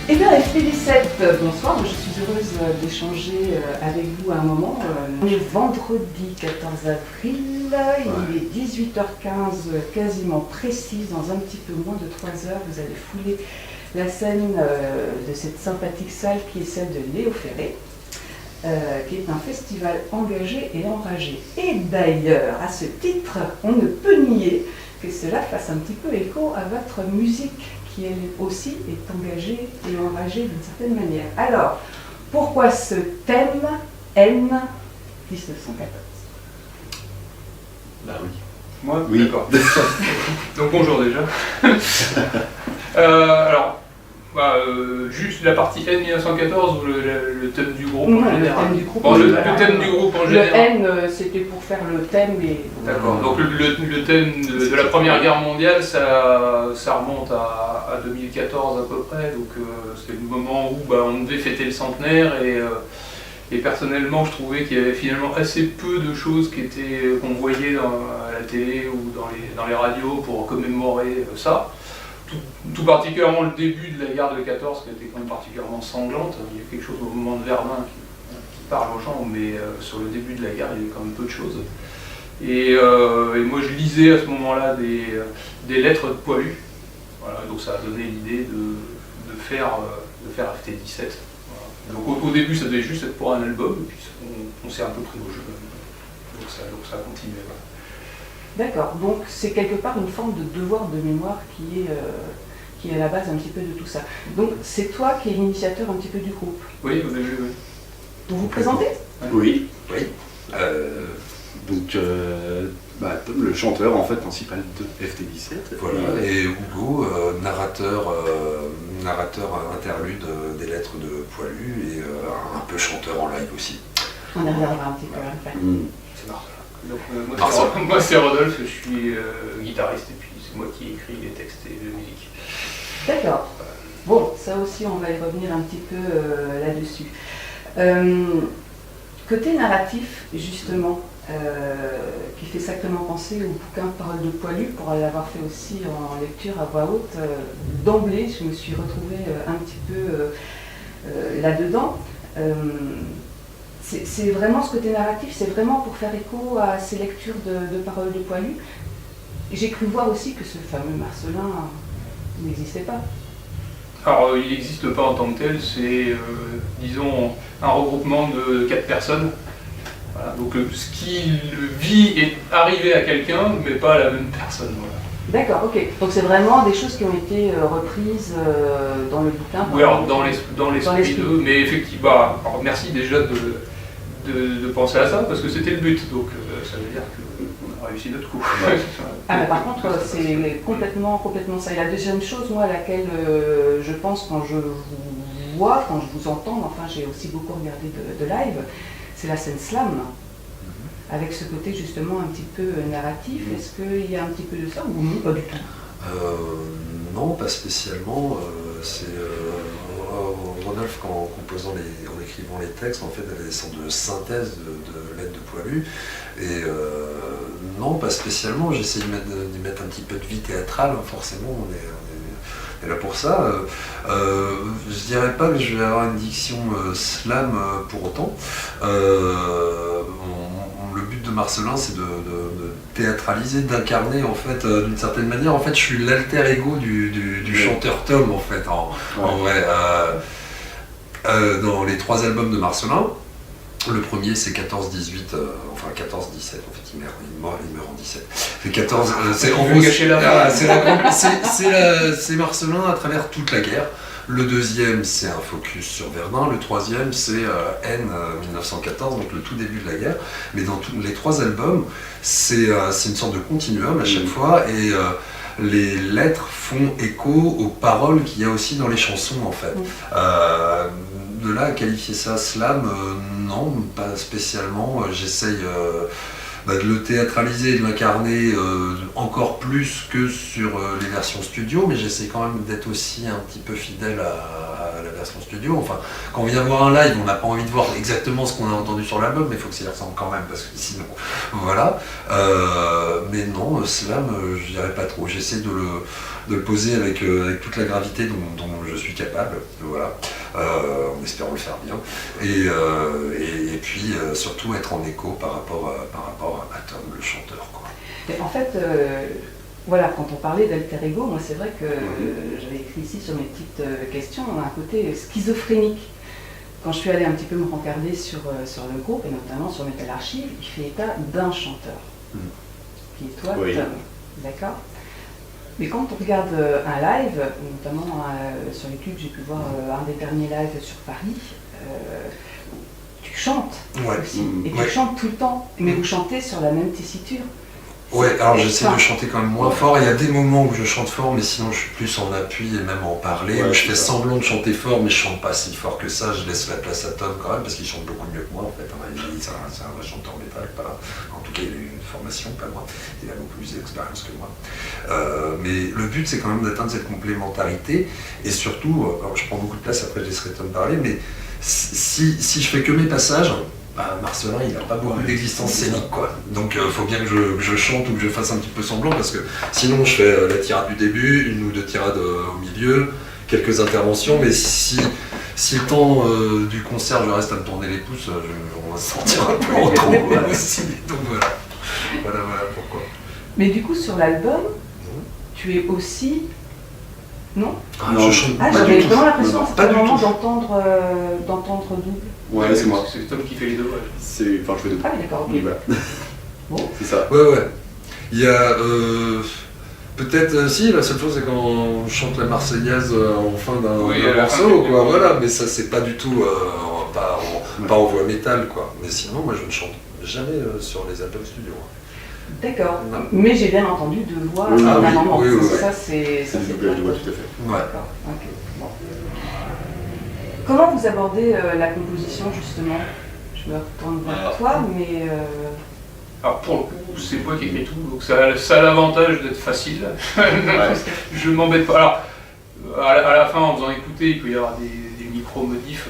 Eh bien, FP17, bonsoir, je suis heureuse d'échanger avec vous un moment. On est vendredi 14 avril, il est 18h15, quasiment précise, dans un petit peu moins de 3 heures, vous allez fouler la scène de cette sympathique salle qui est celle de Léo Ferré, qui est un festival engagé et enragé. Et d'ailleurs, à ce titre, on ne peut nier que cela fasse un petit peu écho à votre musique, qui elle aussi est engagée et enragée d'une certaine manière. Alors, pourquoi ce thème N 1914 ? Bah oui. Moi Oui. D'accord. Donc bonjour déjà. Alors, juste la partie N 1914 ou le thème du groupe en général. Le thème du groupe. Bon, le thème du groupe en général. Le N, c'était pour faire le thème et... D'accord. Donc le thème de la Première Guerre mondiale, ça remonte à 2014 à peu près. Donc c'est le moment où on devait fêter le centenaire et personnellement je trouvais qu'il y avait finalement assez peu de choses qu'on voyait à la télé ou dans les radios pour commémorer ça. Tout particulièrement le début de la guerre de 14 qui était quand même particulièrement sanglante. Il y a quelque chose au moment de Verdun qui parle aux gens, mais sur le début de la guerre il y avait quand même peu de choses. Et moi je lisais à ce moment-là des lettres de Poilu. Voilà, donc ça a donné l'idée de faire FT17. Voilà. Donc au début ça devait juste être pour un album, et puis on s'est un peu pris au jeu. Donc ça a continué. Voilà. D'accord, donc c'est quelque part une forme de devoir de mémoire qui est à la base un petit peu de tout ça. Donc c'est toi qui es l'initiateur un petit peu du groupe. Oui, au début, oui. Vous vous présentez ? Oui, oui. Donc, Tom, le chanteur en fait principal de FT17. Voilà, et Hugo, narrateur interlude des lettres de Poilu et un peu chanteur en live aussi. On y reviendra un petit peu après. C'est marrant. Donc, moi c'est Rodolphe, je suis guitariste et puis c'est moi qui écris les textes et la musique. D'accord. Bon, ça aussi on va y revenir un petit peu là-dessus. Côté narratif, justement, qui fait sacrément penser au bouquin Paroles de Poilu, pour l'avoir fait aussi en lecture à voix haute, d'emblée je me suis retrouvée un petit peu là-dedans. C'est vraiment ce côté narratif, c'est vraiment pour faire écho à ces lectures de Paroles de Poilu. J'ai cru voir aussi que ce fameux Marcelin n'existait pas. Alors il n'existe pas en tant que tel, c'est disons un regroupement de 4 personnes. Voilà. Donc ce qui vit est arrivé à quelqu'un, mais pas à la même personne. Voilà. D'accord, ok. Donc c'est vraiment des choses qui ont été reprises dans le bouquin. Oui, alors dans l'esprit d'eux, mais effectivement, alors, merci déjà de penser à ça, parce que c'était le but, donc ça veut dire qu'on a réussi notre coup. Ah, mais par contre, c'est complètement ça. Et la deuxième chose, moi, à laquelle je pense quand je vous vois, quand je vous entends, enfin j'ai aussi beaucoup regardé de live, c'est la scène slam. Avec ce côté justement un petit peu narratif, est-ce qu'il y a un petit peu de ça ou non, pas du tout ? Non, pas spécialement. C'est Rodolphe, en écrivant les textes, en fait, avait des sortes de synthèse de lettres de Poilu. Et non, pas spécialement. J'essaie d'y mettre un petit peu de vie théâtrale, forcément. On est là pour ça. Je dirais pas que je vais avoir une diction slam pour autant. Le but de Marcelin, c'est de théâtraliser, d'incarner en fait, d'une certaine manière. En fait, je suis l'alter ego du chanteur Tom en fait. En vrai, dans les 3 albums de Marcelin, le premier c'est 14-18, enfin 14-17 en fait, il meurt en 17. C'est 14, c'est en gros, c'est Marcelin à travers toute la guerre. Le deuxième, c'est un focus sur Verdun. Le troisième, c'est N 1914, donc le tout début de la guerre. Mais dans tous les 3 albums, c'est une sorte de continuum à chaque fois. Et les lettres font écho aux paroles qu'il y a aussi dans les chansons, en fait. De là à qualifier ça slam, non, pas spécialement. J'essaye de le théâtraliser, de l'incarner encore plus que sur les versions studio, mais j'essaie quand même d'être aussi un petit peu fidèle à la version studio. Enfin, quand on vient voir un live, on n'a pas envie de voir exactement ce qu'on a entendu sur l'album, mais il faut que ça y ressemble quand même, parce que sinon, voilà. Mais non, Slam, je dirais pas trop. J'essaie de le poser avec toute la gravité dont je suis capable, voilà, en espérant le faire bien. Et puis surtout être en écho par rapport à Tom, le chanteur, quoi. Et en fait, voilà, quand on parlait d'alter ego, moi c'est vrai que j'avais écrit ici sur mes petites questions, on a un côté schizophrénique. Quand je suis allée un petit peu me regarder sur le groupe, et notamment sur Metal Archive, il fait état d'un chanteur, qui est toi, Oui. Tom. D'accord ? Mais quand on regarde un live, notamment sur les clips, j'ai pu voir un des derniers lives sur Paris, tu chantes Ouais. aussi, et tu Ouais. chantes tout le temps, mais vous chantez sur la même tessiture. Ouais, alors j'essaie Enfin, de chanter quand même moins fort. Il y a des moments où je chante fort, mais sinon je suis plus en appui et même en parler. Ouais, Où je c'est fais ça. semblant de chanter fort, mais je chante pas si fort que ça. Je laisse la place à Tom quand même, parce qu'il chante beaucoup mieux que moi en fait. C'est un vrai chanteur métal, pas. En tout cas, il a eu une formation, pas moi. Il a beaucoup plus d'expérience que moi. Mais le but, c'est quand même d'atteindre cette complémentarité. Et surtout, alors, je prends beaucoup de place, après je laisserai Tom parler, mais si je fais que mes passages, bah, Marcelin, il n'a pas beaucoup d'existence scénique, quoi. Donc il faut bien que je chante ou que je fasse un petit peu semblant, parce que sinon je fais la tirade du début, 1 ou 2 tirades au milieu, quelques interventions, mais si le temps du concert je reste à me tourner les pouces, on va se sentir un peu en trop aussi. Donc voilà pourquoi. Mais du coup, sur l'album, tu es aussi... Non ? Non. Je chante Ah, Pas j'avais du tout. vraiment l'impression Non, à non, certains pas du moments tout. d'entendre double. Ouais, c'est moi. C'est Tom qui fait les deux, ouais. Enfin, je fais deux. Ah oui, d'accord, ok. Oui, voilà. Bon. C'est ça. Ouais. Il y a peut-être si, la seule chose c'est quand on chante la Marseillaise en fin d'un Oui, d'un à la fin morceau, du quoi, morceau. voilà, mais ça c'est pas du tout pas en voix métal, quoi. Mais sinon, moi je ne chante jamais sur les albums studio. D'accord. Non. Mais j'ai bien entendu deux voix Oui, à un oui, moment. oui, oui, Ça, c'est... C'est ça, des c'est doublages de bien. voix, tout à fait. Ouais. D'accord, ok. Bon. Comment vous abordez la composition, justement ? Je me retourne vers toi, mais... Alors pour le coup, c'est moi qui écris tout, donc ça a l'avantage d'être facile. Je m'embête pas. Alors, à la fin, en faisant écouter, il peut y avoir des micro-modifs.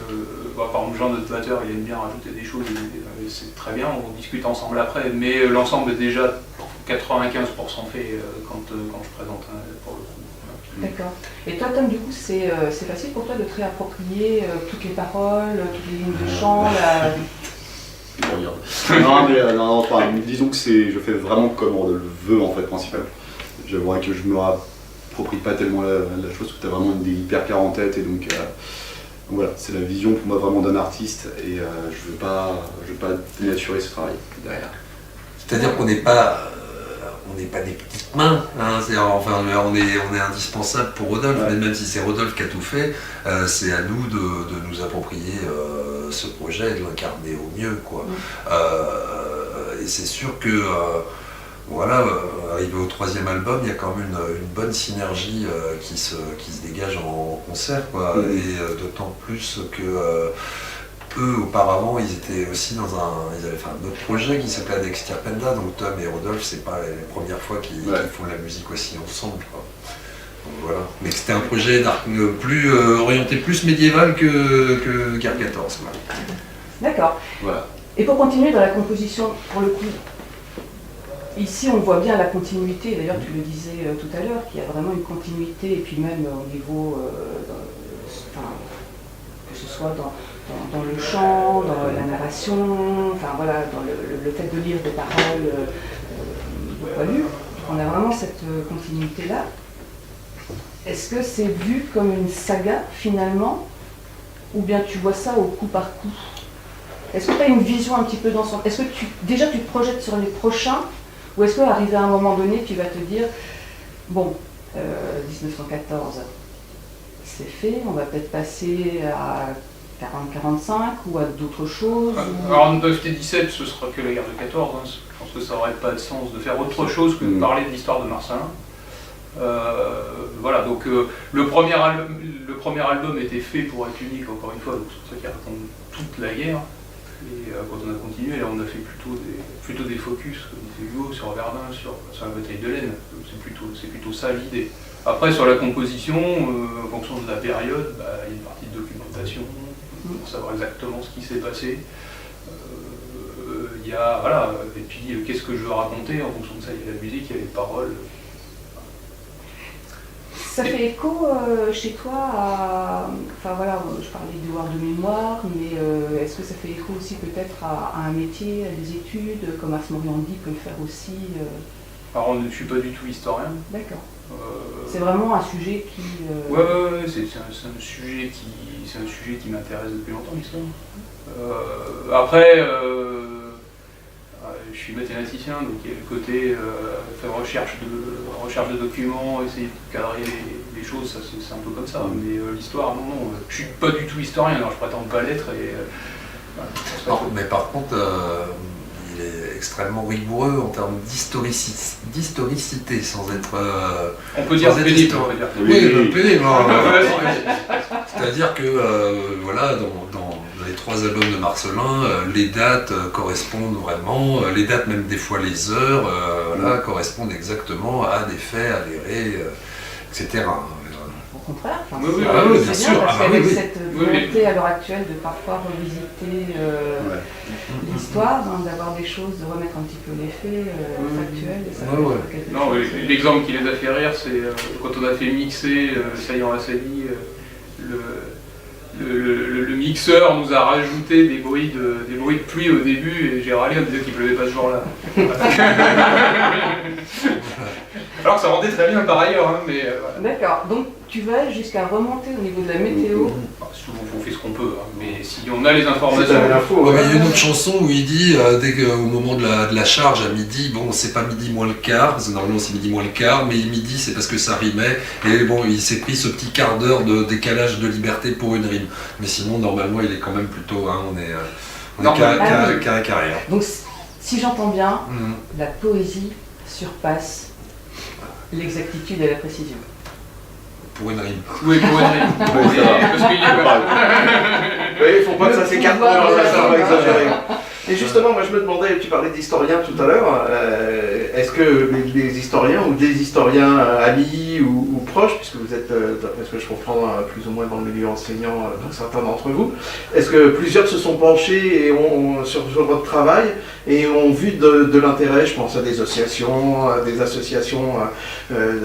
Par exemple, Jean, notre batteur, il aime bien rajouter des choses, et c'est très bien, on discute ensemble après, mais l'ensemble est déjà 95% fait quand je présente pour le coup. D'accord. Et toi, Tom, du coup, c'est facile pour toi de te réapproprier toutes les paroles, toutes les lignes de chant, Je regarde. Non, mais non, enfin, disons que je fais vraiment comme on le veut en fait, principalement. J'avouerais que je me réapproprie pas tellement la chose, parce que tu as vraiment une idée hyper claire en tête, et donc voilà, c'est la vision pour moi vraiment d'un artiste, et je veux pas dénaturer ce travail derrière. C'est-à-dire qu'on n'est pas des petites mains, hein, enfin on est indispensable pour Rodolphe, Ouais. mais même si c'est Rodolphe qui a tout fait, c'est à nous de nous approprier ce projet et de l'incarner au mieux, quoi. Et c'est sûr que voilà, arrivé au 3e album, il y a quand même une bonne synergie qui se dégage en concert, quoi. Et d'autant plus que eux, auparavant, ils étaient aussi ils avaient fait un autre projet qui s'appelait Adextirpenda, donc Tom et Rodolphe, c'est pas les premières fois qu'ils font la musique aussi ensemble, quoi. Donc voilà. Mais c'était un projet plus orienté plus médiéval que Guerre 14, quoi. D'accord. Voilà. Et pour continuer dans la composition, pour le coup, ici on voit bien la continuité, d'ailleurs tu le disais tout à l'heure, qu'il y a vraiment une continuité, et puis même au niveau, que ce soit dans le chant, dans la narration, enfin voilà, dans le fait de lire des paroles de poilu, on a vraiment cette continuité-là. Est-ce que c'est vu comme une saga finalement, ou bien tu vois ça au coup par coup ? Est-ce que tu as une vision un petit peu dans son... Est-ce que déjà tu te projettes sur les prochains, ou est-ce qu'arrivé à un moment donné, tu vas te dire, bon, 1914, c'est fait, on va peut-être passer à 40-45 ou à d'autres choses ou... Alors 9 et 17, ce sera que la guerre de 14, hein. Je pense que ça n'aurait pas de sens de faire autre chose que de parler de l'histoire de Marcelin. Voilà, donc le premier album était fait pour être unique, encore une fois, donc c'est pour ça qu'il raconte toute la guerre. Et quand on a continué, là on a fait plutôt des focus, comme disait Hugo, sur Verdun, sur la bataille de l'Aisne. C'est plutôt ça l'idée. Après sur la composition, en fonction de la période, il y a une partie de documentation pour savoir exactement ce qui s'est passé. Il y a, voilà, et puis qu'est-ce que je veux raconter, en fonction de ça, il y a la musique, il y a les paroles. Ça fait écho chez toi à... Enfin voilà, je parlais de devoir de mémoire, mais est-ce que ça fait écho aussi peut-être à un métier, à des études, comme Ars Moriendi peut le faire aussi Alors je ne suis pas du tout historien. D'accord. C'est vraiment un sujet qui... Ouais, c'est un sujet qui m'intéresse depuis longtemps, l'histoire. Après, je suis mathématicien, donc il y a le côté faire recherche de documents, essayer de cadrer les choses, ça c'est un peu comme ça. Mais l'histoire, non, je suis pas du tout historien, alors je prétends pas l'être. Non, mais par contre, il est extrêmement rigoureux en termes d'historicité, sans être. On peut dire pénible, on va dire. Oui, pénible. C'est-à-dire que voilà, dans les 3 albums de Marcellin, les dates correspondent vraiment, les dates, même des fois les heures, voilà, correspondent exactement à des faits avérés, etc. Au contraire, oui, bien sûr, parce qu'avec cette volonté à l'heure actuelle de parfois revisiter l'histoire, d'avoir des choses, de remettre un petit peu les faits factuels. Et ça non, l'exemple qui les a fait rire, c'est quand on a fait mixer Saillant Assali, le mixeur nous a rajouté des bruits de pluie au début et j'ai râlé en me disant qu'il pleuvait pas ce jour-là. Alors que ça rendait très bien par ailleurs, hein, mais voilà. D'accord, donc tu vas jusqu'à remonter au niveau de la météo. Souvent on fait ce qu'on peut, hein, mais si on a les informations... Il y a une autre chanson où il dit, dès qu'au moment de la charge à midi, bon c'est pas midi moins le quart, parce que normalement c'est midi moins le quart, mais midi c'est parce que ça rimait, et bon il s'est pris ce petit quart d'heure de décalage de liberté pour une rime. Mais sinon normalement il est quand même plutôt, hein, on est carré. Donc si j'entends bien, la poésie surpasse l'exactitude et la précision. Pour une rime. Oui, pour une rime. Parce qu'il il ne faut pas que ça s'écarte, ça va exagérer. Et justement, moi je me demandais, tu parlais d'historiens tout à l'heure, est-ce que les historiens ou des historiens amis ou proches, puisque vous êtes, d'après ce que je comprends, plus ou moins dans le milieu enseignant, donc certains d'entre vous, est-ce que plusieurs se sont penchés et sur votre travail et ont vu de l'intérêt, je pense à des associations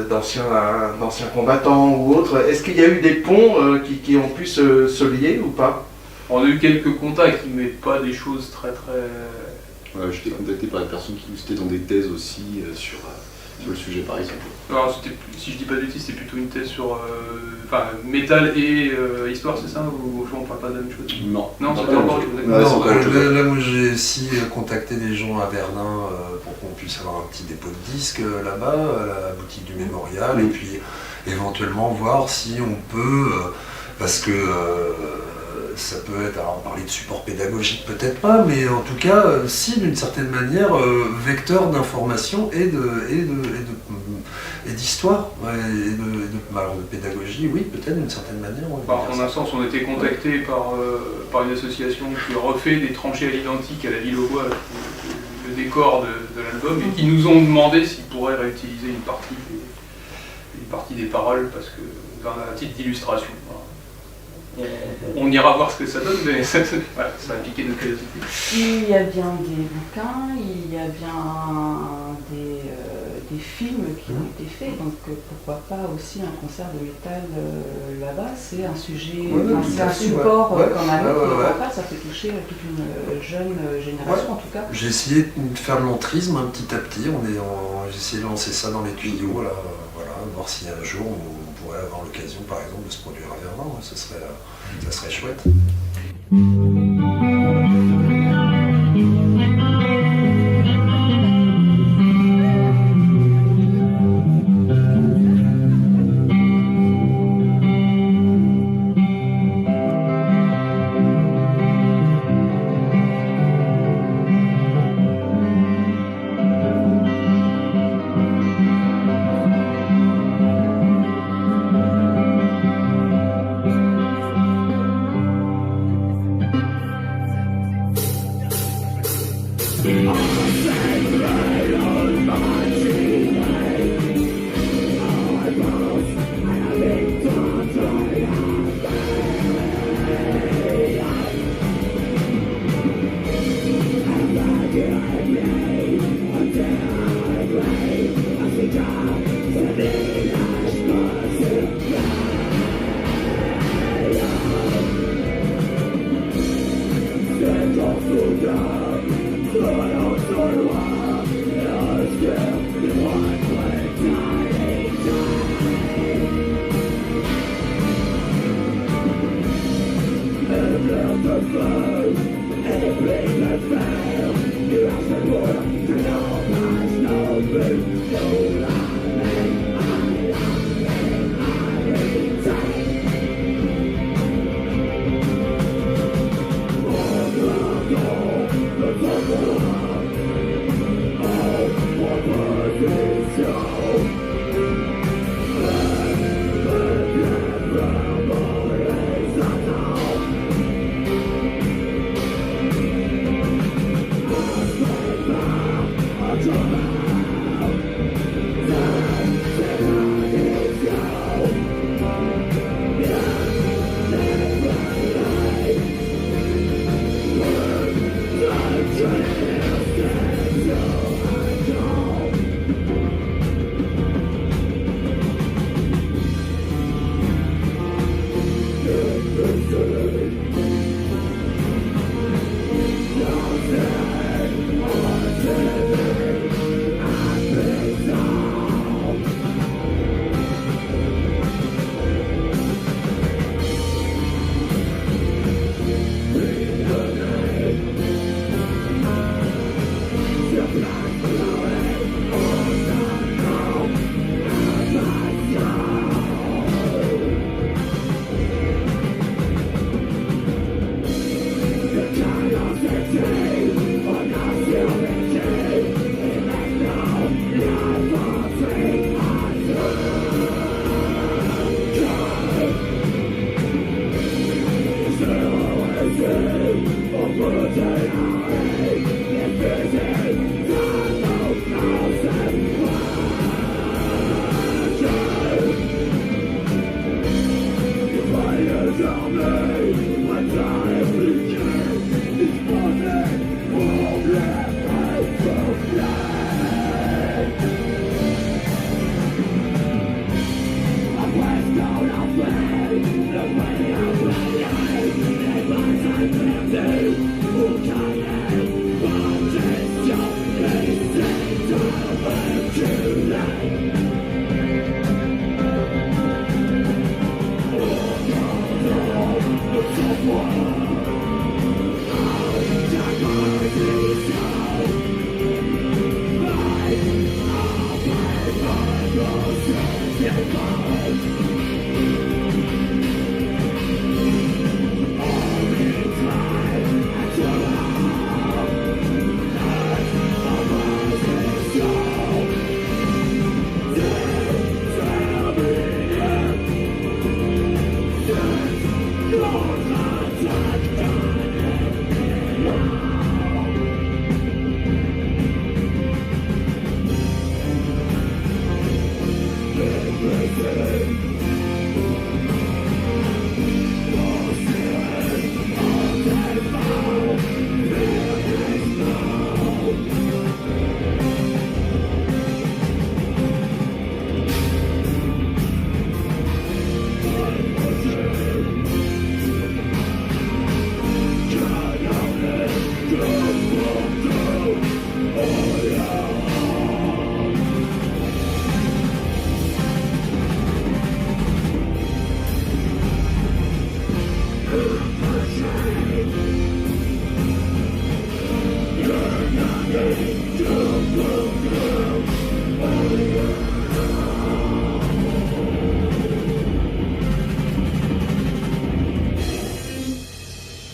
d'anciens combattants ou autres, est-ce qu'il y a eu des ponts qui ont pu se lier ou pas ? On a eu quelques contacts, mais pas des choses très... Ouais, j'étais contacté par des personnes qui étaient dans des thèses aussi sur le sujet par exemple. Alors, si je dis pas de bêtises, c'était plutôt une thèse sur métal et histoire, c'est ça? Ou on parle pas de la même chose? Non, c'était encore autre chose. Là, moi j'ai aussi contacté des gens à Verdun pour qu'on puisse avoir un petit dépôt de disques là-bas, à la boutique du Mémorial, et puis éventuellement voir si on peut, parce que ça peut être, alors parler de support pédagogique peut-être pas, mais en tout cas, si d'une certaine manière, vecteur d'information et d'histoire, et de pédagogie, oui, peut-être d'une certaine manière. En un sens, on a été contacté par une association qui refait des tranchées à l'identique à la Ville aux Bois, le décor de l'album, et qui nous ont demandé s'ils pourraient réutiliser une partie des paroles, parce que dans un titre d'illustration. On ira voir ce que ça donne, mais ça a piqué notre curiosité. Il y a bien des bouquins, il y a bien des films qui ont été faits, donc pourquoi pas aussi un concert de métal là-bas, c'est un sujet, c'est un support comme un autre, pourquoi pas, ça fait toucher toute une jeune génération en tout cas. J'ai essayé de faire de l'entrisme un petit à petit, j'ai essayé de lancer ça dans les tuyaux, là, voilà, voir si un jour on pourrait avoir l'occasion par exemple de se produire à Verdun, ça serait chouette.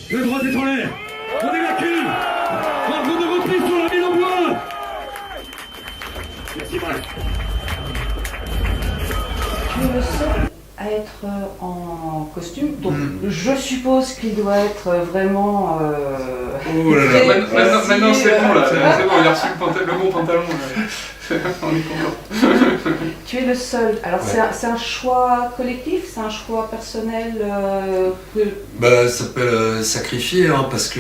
Le droit est en l'air. On évacue. Ordre de repli sur la ville en bois. Merci, Brad. Tu es le seul à être en costume, donc je suppose qu'il doit être vraiment... Oh là là, maintenant c'est bon là, c'est bon, il a reçu le bon pantalon. On est content. Tu es le seul. Alors Ouais. c'est un choix collectif, c'est un choix personnel que... Bah, ça s'appelle sacrifier, hein, parce que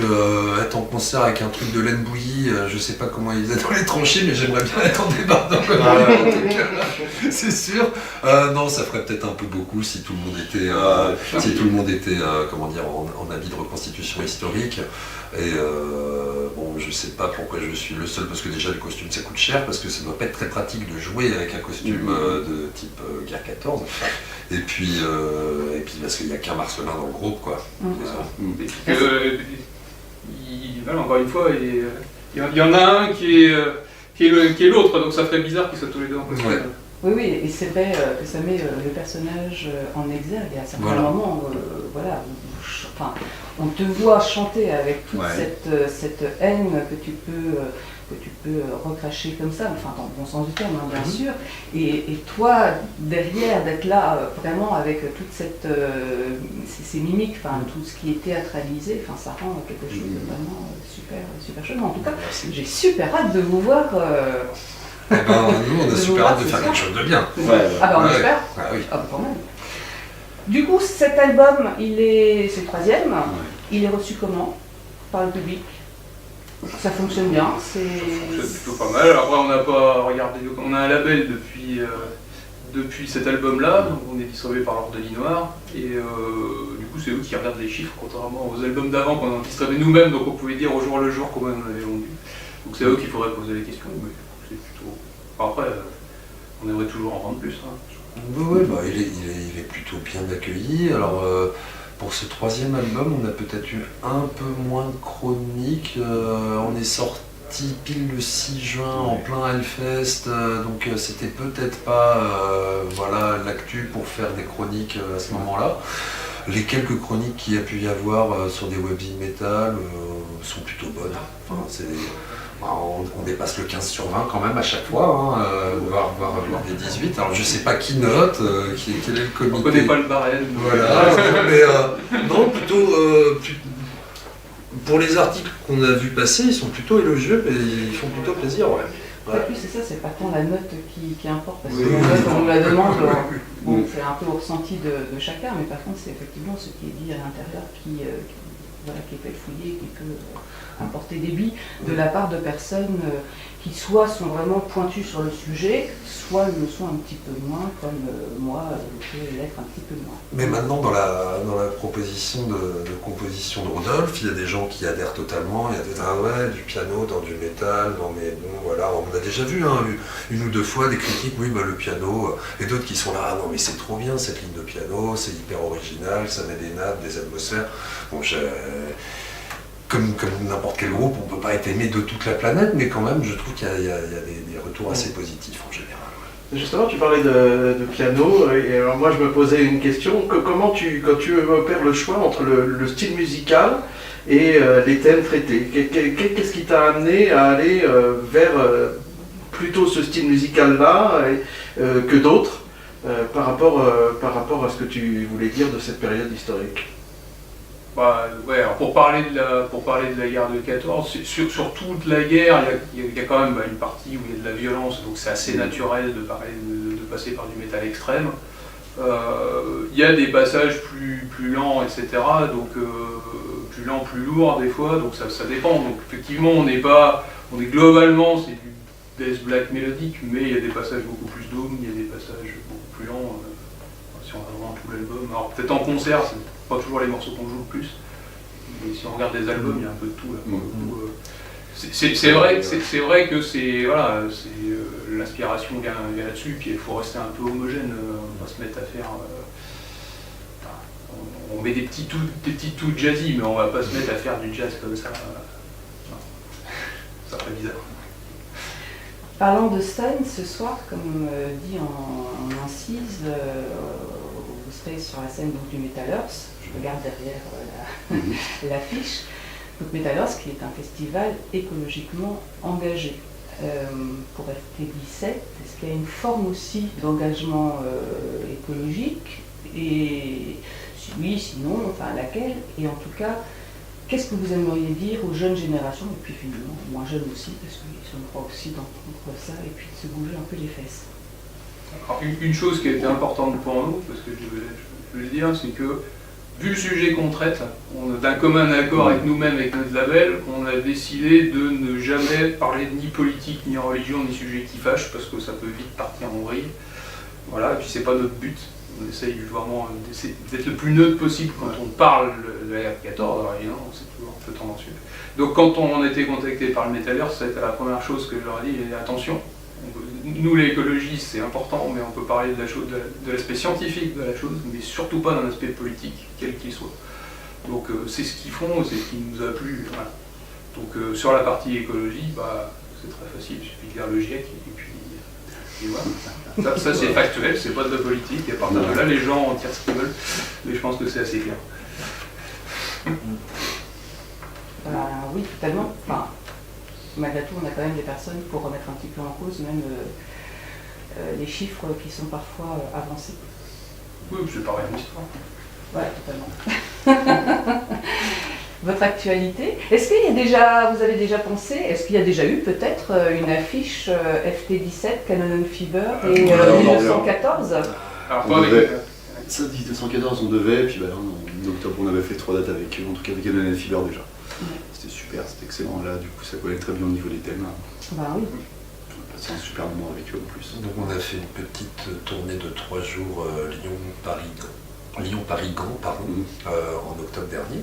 être en concert avec un truc de laine bouillie, je sais pas comment ils faisaient dans les tranchées, mais j'aimerais bien être en débardeur comme lui, en tout cas, là, c'est sûr. Non, ça ferait peut-être un peu beaucoup si tout le monde était, comment dire, en habit de reconstitution historique. Et bon, je sais pas pourquoi je suis le seul, parce que déjà les costumes ça coûte cher, parce que ça doit pas être très pratique de jouer avec un costume de type guerre 14. Et puis parce qu'il n'y a qu'un Marcelin dans le groupe, quoi. C'est ça. Encore une fois, il y en a un qui est l'autre, donc ça ferait bizarre qu'ils soient tous les deux en costume. Ouais. Oui, et c'est vrai que ça met le personnage en exergue. À certains moments, on te voit chanter avec toute cette haine que tu peux recracher comme ça, enfin dans le bon sens du terme, hein, bien sûr. Et toi, derrière, d'être là vraiment avec toute ces mimiques, enfin tout ce qui est théâtralisé, enfin ça rend quelque chose de vraiment super chouette. En tout cas, j'ai super hâte de vous voir. Nous, on a super hâte de faire quelque chose de bien. Ah ben on espère. Ah oui. Ah ben quand même. Du coup, cet album, c'est le 3e. Il est reçu comment par le public? Ça fonctionne bien. Ça fonctionne plutôt pas mal. Après, on n'a pas regardé. On a un label depuis cet album-là. Donc on est distribué par l'Ordre de l'Inoir. Et du coup, c'est eux qui regardent les chiffres, contrairement aux albums d'avant qu'on a distribué nous-mêmes. Donc on pouvait dire au jour le jour combien on avait vendu. Donc c'est à eux qu'il faudrait poser les questions. Mais c'est plutôt. Après, on aimerait toujours en vendre plus. Oui, il est plutôt bien accueilli. Alors, pour ce 3e album, on a peut-être eu un peu moins de chroniques. On est sorti pile le 6 juin en plein Hellfest, donc c'était peut-être pas l'actu pour faire des chroniques à ce moment-là. Les quelques chroniques qu'il y a pu y avoir sur des webzines métal sont plutôt bonnes. Enfin, on dépasse le 15/20 quand même à chaque fois, voire des 18. Alors je sais pas qui note, quel est le comité. On connaît pas le barème. Voilà, mais non, plutôt pour les articles qu'on a vu passer, ils sont plutôt élogieux et ils font plutôt plaisir. Ouais. En plus, c'est ça, c'est pas tant la note qui importe, parce que on nous la demande, c'est un peu au ressenti de chacun, mais par contre, c'est effectivement ce qui est dit à l'intérieur qui peut être fouillé, qui peut apporter des billes de la part de personnes qui soit sont vraiment pointues sur le sujet, soit le sont un petit peu moins, comme moi, je peux l'être un petit peu moins. Mais maintenant, dans la proposition de composition de Rodolphe, il y a des gens qui adhèrent totalement, il y a des du piano dans du métal, non mais bon voilà, on a déjà vu une ou deux fois des critiques, le piano, et d'autres qui sont là, non mais c'est trop bien cette ligne de piano, c'est hyper original, ça met des nappes, des atmosphères. Bon, comme n'importe quel groupe, on ne peut pas être aimé de toute la planète, mais quand même, je trouve qu'il y a des retours assez positifs en général. Justement, tu parlais de piano, et alors moi je me posais une question, quand tu opères le choix entre le style musical et les thèmes traités, qu'est-ce qui t'a amené à aller vers plutôt ce style musical-là que d'autres par rapport à ce que tu voulais dire de cette période historique? Alors pour parler de la guerre de 14, sur toute la guerre, il y a quand même une partie où il y a de la violence, donc c'est assez naturel de passer par du métal extrême. Il y a des passages plus lents, etc. Donc plus lents, plus lourds des fois, donc ça dépend. Donc effectivement, on est globalement, c'est du death black mélodique, mais il y a des passages beaucoup plus doom, il y a des passages beaucoup plus lents, si on regarde tout l'album. Alors peut-être en concert, c'est pas toujours les morceaux qu'on joue le plus, mais si on regarde des albums, il y a un peu de tout là. C'est vrai que l'inspiration vient là-dessus, puis il faut rester un peu homogène, on va se mettre à faire. On met des petits touches jazzy, mais on va pas se mettre à faire du jazz comme ça. Ça ferait bizarre. Parlant de Stein, ce soir, comme dit en incise, vous serez sur la scène donc, du Metal Earth. Je regarde derrière l'affiche. Donc Metal Earth, qui est un festival écologiquement engagé. Pour FT17, est-ce qu'il y a une forme aussi d'engagement écologique? Et si oui, sinon, enfin laquelle? Et en tout cas, qu'est-ce que vous aimeriez dire aux jeunes générations, et puis finalement, moins jeunes aussi, parce qu'ils sont pas aussi contre ça, et puis de se bouger un peu les fesses? Alors, une chose qui a été importante pour nous, parce que je veux le dire, c'est que, vu le sujet qu'on traite, d'un commun accord avec nous-mêmes, avec notre label, on a décidé de ne jamais parler ni politique, ni religion, ni sujet qui fâche, parce que ça peut vite partir en vrille. Voilà, et puis c'est pas notre but. On essaye vraiment d'être le plus neutre possible quand on parle de la guerre 14, alors évidemment c'est toujours un peu tendancieux. Donc quand on a été contacté par le Metal Earth, ça a été la première chose que je leur ai dit, attention, nous les écologistes c'est important, mais on peut parler de la chose, de l'aspect scientifique de la chose, mais surtout pas d'un aspect politique, quel qu'il soit. Donc c'est ce qu'ils font, c'est ce qui nous a plu. Voilà. Donc sur la partie écologie, bah, c'est très facile, il suffit de lire le GIEC et puis et voilà. Ça c'est factuel, c'est pas de la politique, et à partir de là les gens en tirent ce qu'ils veulent, mais je pense que c'est assez clair. Oui, totalement. Enfin, malgré tout, on a quand même des personnes pour remettre un petit peu en cause même les chiffres qui sont parfois avancés. Oui, c'est pareil en histoire. Ouais, totalement. Votre actualité, est-ce qu'il y a déjà, vous avez déjà pensé, est-ce qu'il y a déjà eu peut-être une affiche FT17, Cannon Fever et 1914 Alors On pas avec... devait- Ça, 1914, on devait, et puis bah, là, en octobre, on avait fait 3 dates avec eux, en tout cas avec Cannon Fever déjà. C'était super, c'était excellent. Là, du coup, ça collait très bien au niveau des thèmes. Bah oui. On a passé un super moment avec eux en plus. Donc on a fait une petite tournée de 3 jours Lyon-Paris-Gand, en octobre dernier.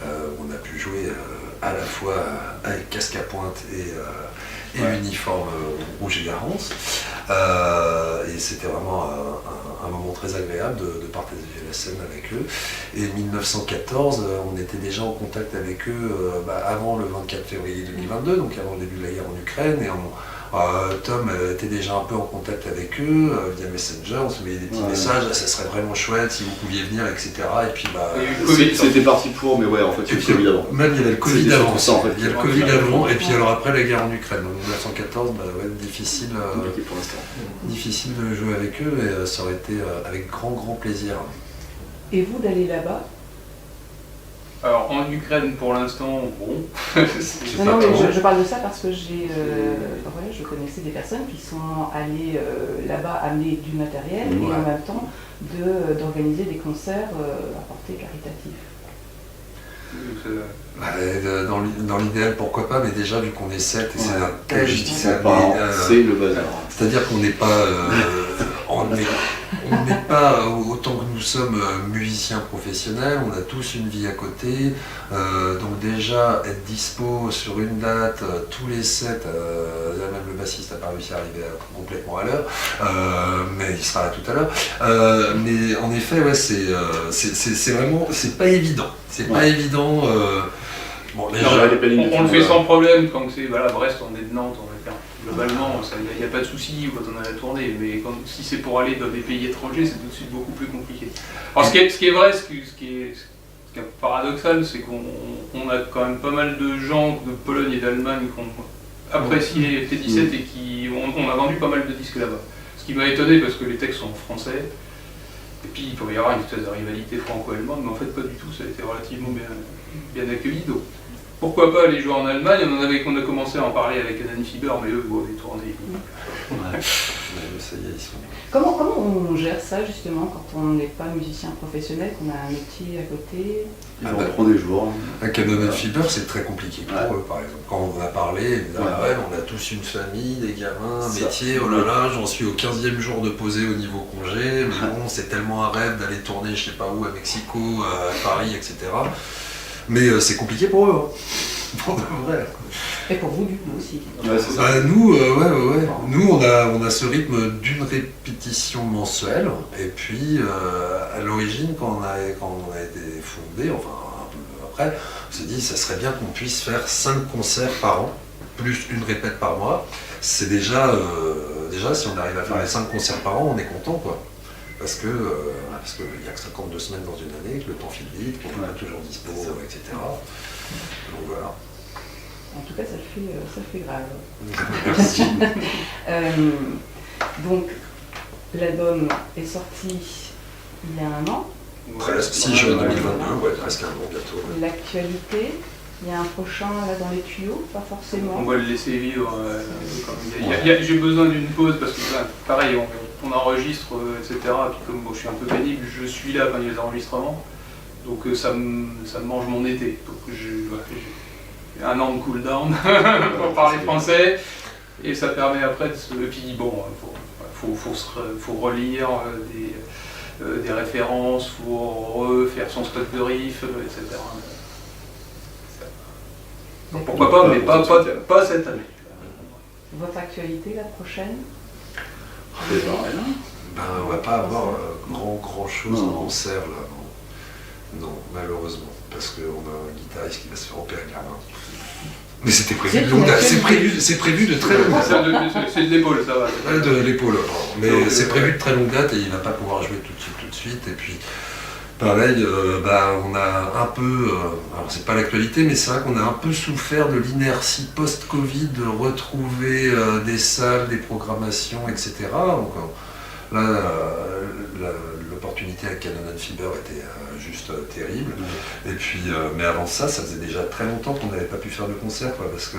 On a pu jouer à la fois avec casque à pointe et uniforme rouge et garance. Et c'était vraiment un moment très agréable de partager la scène avec eux. Et 1914, on était déjà en contact avec eux avant le 24 février 2022, donc avant le début de la guerre en Ukraine. Et Tom était déjà un peu en contact avec eux via Messenger, on se mettait des petits messages, ça serait vraiment chouette si vous pouviez venir, etc. Et puis C'était parti pour, mais ouais, en fait, il y a eu le Covid avant. même il y avait le Covid C'était avant, surtout ça, en fait. il y a le Covid avant, et puis alors après la guerre en Ukraine, donc 1914, difficile, Compliqué pour l'instant. difficile de jouer avec eux, et ça aurait été avec grand plaisir. Et vous d'aller là-bas? Alors en Ukraine pour l'instant, bon, c'est Non, pas mais trop. je parle de ça parce que je connaissais des personnes qui sont allées là-bas amener du matériel et en même temps d'organiser des concerts à portée caritative. Dans l'idéal, pourquoi pas, mais déjà vu qu'on est 7 et c'est un tel Logistiquement parlant, c'est le bazar. c'est-à-dire qu'on n'est pas, on n'est pas autant que nous sommes musiciens professionnels, on a tous une vie à côté, donc déjà être dispo sur une date, tous les 7, là même le bassiste n'a pas réussi à arriver complètement à l'heure, mais il sera là tout à l'heure. Mais en effet, ouais, c'est vraiment, c'est pas évident, pas évident. Bon, déjà, On le fait sans problème quand c'est Brest, on est de Nantes, on va dire. Globalement, il n'y a pas de souci quand on a la tournée, mais si c'est pour aller dans des pays étrangers, c'est tout de suite beaucoup plus compliqué. Alors ce qui est vrai, ce qui est paradoxal, c'est qu'on a quand même pas mal de gens de Pologne et d'Allemagne qui ont apprécié FT17 et on a vendu pas mal de disques là-bas. Ce qui m'a étonné parce que les textes sont en français, et puis il pourrait y avoir une espèce de rivalité franco-allemande, mais en fait pas du tout, ça a été relativement bien accueilli. Donc, pourquoi pas aller jouer en Allemagne? On a commencé à en parler avec Cannon Fever, mais eux, les tournées. ça y est, ils sont... Comment on gère ça justement quand on n'est pas musicien professionnel, qu'on a un métier à côté? Ils en prend des jours. Un Cannon Fever, c'est très compliqué pour eux, par exemple. Quand on en a parlé, ils disaient, on a tous une famille, des gamins, un métier, oh là là, j'en suis au 15e jour de poser au niveau congé, mais bon, c'est tellement un rêve d'aller tourner, je sais pas où, à Mexico, à Paris, etc. Mais c'est compliqué pour eux, hein. Pour de vrai. Et pour vous du coup aussi. Ouais, c'est ça. Nous, Nous, on a ce rythme d'une répétition mensuelle, et puis à l'origine, quand on a été fondé, enfin un peu après, on s'est dit ça serait bien qu'on puisse faire 5 concerts par an, plus une répète par mois. C'est déjà si on arrive à faire les 5 concerts par an, on est content, quoi. Parce qu'il n'y a que 52 semaines dans une année, que le temps file vite, qu'on n'est pas toujours dispo, etc. Donc voilà. En tout cas, ça le fait grave. Merci. Donc, l'album est sorti il y a un an. Presque 6 juin 2022, presque un an bientôt. L'actualité, il y a un prochain là dans les tuyaux, pas forcément. On va le laisser vivre. J'ai besoin d'une pause parce que pareil, on enregistre, etc. Puis comme je suis un peu pénible, je suis là quand il y a les enregistrements. Donc ça me mange mon été. Donc j'ai un an de cool down pour parler français. Et ça permet après de se... Et puis bon, faut relire des références, faut refaire son stock de riffs, etc. Donc pourquoi pas, mais pas cette année. Votre actualité, la prochaine? C'est pas rien. Ben, on va pas avoir grand chose en concert là, non, malheureusement, parce qu'on a un guitariste qui va se faire opérer la main. Mais c'était prévu de longue date, c'est prévu de très longue date. C'est de l'épaule, ça va. De l'épaule, pardon. Mais c'est prévu de très longue date et il va pas pouvoir jouer tout de suite. Et puis, pareil, on a un peu, alors c'est pas l'actualité, mais c'est vrai qu'on a un peu souffert de l'inertie post-Covid, de retrouver des salles, des programmations, etc. Donc, là, l'opportunité avec Cannon and Fiber était juste terrible. Et puis, mais avant ça faisait déjà très longtemps qu'on n'avait pas pu faire de concert, quoi, parce que,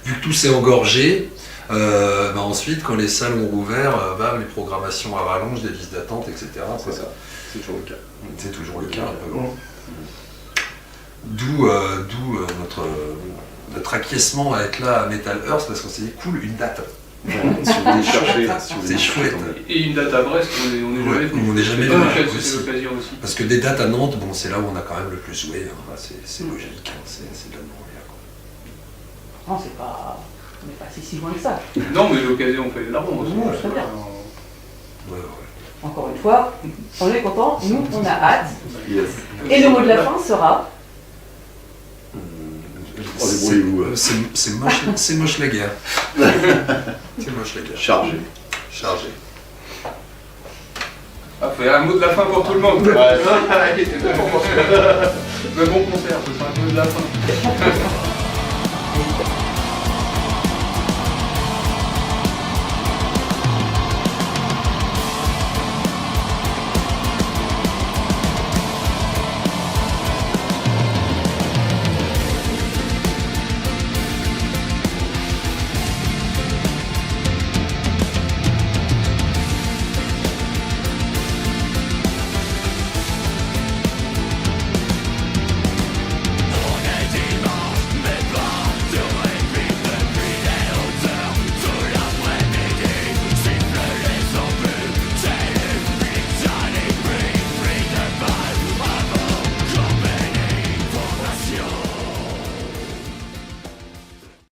vu que tout s'est engorgé, ensuite, quand les salles ont rouvert, les programmations à rallonge, des listes d'attente, etc. C'est ça, c'est toujours le cas. C'est toujours le cas, un peu. D'où notre acquiescement à être là à Metal Earth, parce qu'on s'est dit, cool, une date. Si vous voulez chercher, C'est chouette. Et une date à Brest, on n'est jamais venu. C'est l'occasion aussi. Parce que des dates à Nantes, c'est là où on a quand même le plus joué. C'est logique, c'est de la Montréal. Non, on n'est pas si loin que ça. Non, mais l'occasion fait la ronde aussi. Ouais, très bien. Ouais. Encore une fois, on est content, nous on a hâte. Yes. Et le mot de la fin sera débrouillez-vous. C'est moche la guerre. C'est moche la guerre. Chargé. Un mot de la fin pour tout le monde. Ouais. Mais bon concert, ce sera un mot de la fin.